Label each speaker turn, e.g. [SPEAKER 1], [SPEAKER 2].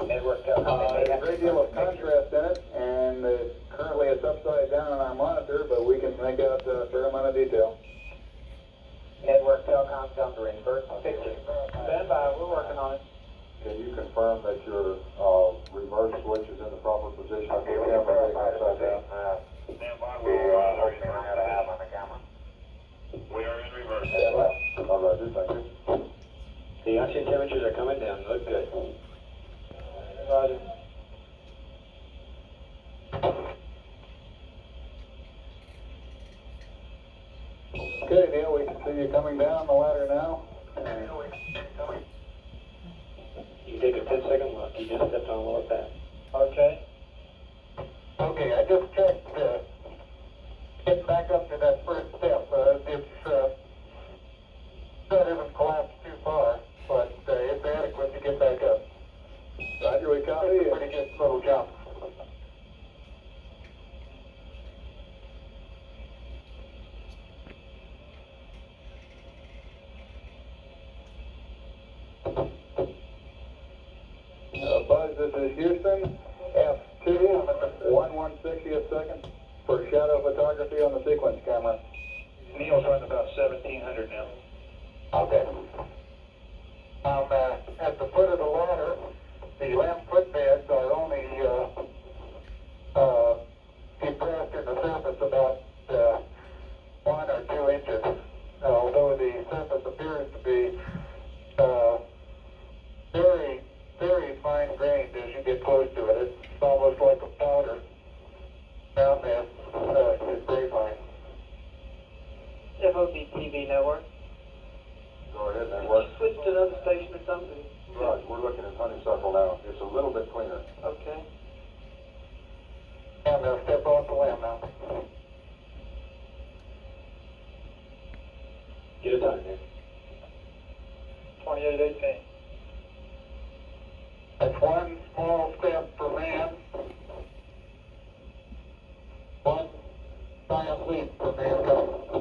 [SPEAKER 1] There's a great deal of contrast in it, and currently it's upside down on our monitor, but we can make out a fair amount of detail.
[SPEAKER 2] Network telecom numbering, first picture. Stand by, we're working on it.
[SPEAKER 3] Can you confirm that your reverse switch is in the proper position of the camera being upside down?
[SPEAKER 2] Stand by, we're working on the camera. We are in reverse.
[SPEAKER 3] All right, thank you.
[SPEAKER 4] The oxygen temperatures are coming down, look good.
[SPEAKER 2] Roger.
[SPEAKER 1] Okay, Neil, we can see you coming down the ladder now.
[SPEAKER 4] You take a 10-second look, you just stepped on a lower pad.
[SPEAKER 2] Okay.
[SPEAKER 1] Okay, I just checked, getting back up to that first step. That hasn't collapsed too far, but it's adequate to get back up. Roger, we copy. It's a pretty good little jump. Buzz, this is Houston, F2, 1/160th second for shadow photography on the sequence camera.
[SPEAKER 2] Neil's running about 1,700 now.
[SPEAKER 1] Okay. At the foot of the ladder, the lamp footbeds are only depressed in the surface about 1 or 2 inches, although the surface appears to be very, very fine-grained as you get close to it. It's almost like a powder down there. It's very fine.
[SPEAKER 2] FOB TV network.
[SPEAKER 3] Go ahead and work.
[SPEAKER 2] Switch to another station or something.
[SPEAKER 3] Right, we're looking at honeysuckle now. It's a little bit cleaner.
[SPEAKER 2] Okay.
[SPEAKER 1] And they'll step off the lamp now.
[SPEAKER 4] Get a time there.
[SPEAKER 2] 2818.
[SPEAKER 1] That's one small step for man, one giant leap for mankind.